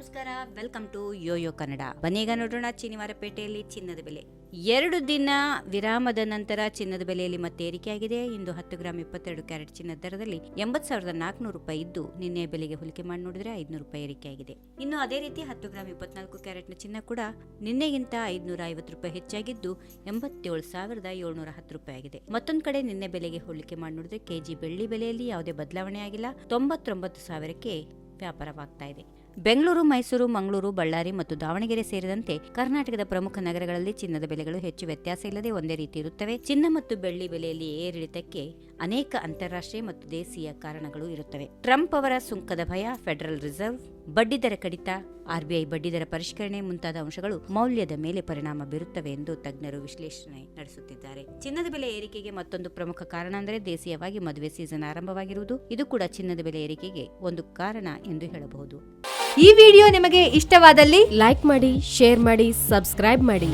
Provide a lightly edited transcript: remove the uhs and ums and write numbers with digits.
ನಮಸ್ಕಾರ, welcome to Yoyo Kannada. ಬನ್ನೀಗ ನೋಡೋಣ ಶನಿವಾರಪೇಟೆಯಲ್ಲಿ ಚಿನ್ನದ ಬೆಲೆ. 2 ದಿನ ವಿರಾಮದ ನಂತರ ಚಿನ್ನದ ಬೆಲೆಯಲ್ಲಿ ಮತ್ತೆ ಏರಿಕೆಯಾಗಿದೆ. ಇಂದು 10 ಗ್ರಾಂ 22 ಕ್ಯಾರೆಟ್ ಚಿನ್ನದ ದರದಲ್ಲಿ 80,400 ರೂಪಾಯಿ ಇದ್ದು, ನಿನ್ನೆ ಬೆಲೆಗೆ ಹೋಲಿಕೆ ಮಾಡಿ ನೋಡಿದ್ರೆ 500 ರೂಪಾಯಿ ಏರಿಕೆಯಾಗಿದೆ. ಇನ್ನು ಅದೇ ರೀತಿ 10 ಗ್ರಾಂ 24 ಕ್ಯಾರೆಟ್ನ ಚಿನ್ನ ಕೂಡ ನಿನ್ನೆಗಿಂತ 550 ರೂಪಾಯಿ ಹೆಚ್ಚಾಗಿದ್ದು 87,710 ರೂಪಾಯಿ ಆಗಿದೆ. ಮತ್ತೊಂದು ಕಡೆ ನಿನ್ನೆ ಬೆಲೆಗೆ ಹೋಲಿಕೆ ಮಾಡಿ ನೋಡಿದ್ರೆ ಕೆಜಿ ಬೆಳ್ಳಿ ಬೆಲೆಯಲ್ಲಿ ಯಾವುದೇ ಬದಲಾವಣೆ ಆಗಿಲ್ಲ. 99,000ಕ್ಕೆ ವ್ಯಾಪಾರವಾಗ್ತಾ ಇದೆ. ಬೆಂಗಳೂರು, ಮೈಸೂರು, ಮಂಗಳೂರು, ಬಳ್ಳಾರಿ ಮತ್ತು ದಾವಣಗೆರೆ ಸೇರಿದಂತೆ ಕರ್ನಾಟಕದ ಪ್ರಮುಖ ನಗರಗಳಲ್ಲಿ ಚಿನ್ನದ ಬೆಲೆಗಳು ಹೆಚ್ಚು ವ್ಯತ್ಯಾಸ ಇಲ್ಲದೆ ಒಂದೇ ರೀತಿ ಇರುತ್ತವೆ. ಚಿನ್ನ ಮತ್ತು ಬೆಳ್ಳಿ ಬೆಲೆಯಲ್ಲಿ ಏರಿಳಿತಕ್ಕೆ ಅನೇಕ ಅಂತಾರಾಷ್ಟ್ರೀಯ ಮತ್ತು ದೇಶೀಯ ಕಾರಣಗಳು ಇರುತ್ತವೆ. ಟ್ರಂಪ್ ಅವರ ಸುಂಕದ ಭಯ, ಫೆಡರಲ್ ರಿಸರ್ವ್ ಬಡ್ಡಿದರ ಕಡಿತ, ಆರ್ಬಿಐ ಬಡ್ಡಿದರ ಪರಿಷ್ಕರಣೆ ಮುಂತಾದ ಅಂಶಗಳು ಮೌಲ್ಯದ ಮೇಲೆ ಪರಿಣಾಮ ಬೀರುತ್ತವೆ ಎಂದು ತಜ್ಞರು ವಿಶ್ಲೇಷಣೆ ನಡೆಸುತ್ತಿದ್ದಾರೆ. ಚಿನ್ನದ ಬೆಲೆ ಏರಿಕೆಗೆ ಮತ್ತೊಂದು ಪ್ರಮುಖ ಕಾರಣ ಅಂದರೆ ದೇಶೀಯವಾಗಿ ಮದುವೆ ಸೀಸನ್ ಆರಂಭವಾಗಿರುವುದು. ಇದು ಕೂಡ ಚಿನ್ನದ ಬೆಲೆ ಏರಿಕೆಗೆ ಒಂದು ಕಾರಣ ಎಂದು ಹೇಳಬಹುದು. ಈ ವಿಡಿಯೋ ನಿಮಗೆ ಇಷ್ಟವಾದಲ್ಲಿ ಲೈಕ್ ಮಾಡಿ, ಶೇರ್ ಮಾಡಿ, ಸಬ್ಸ್ಕ್ರೈಬ್ ಮಾಡಿ.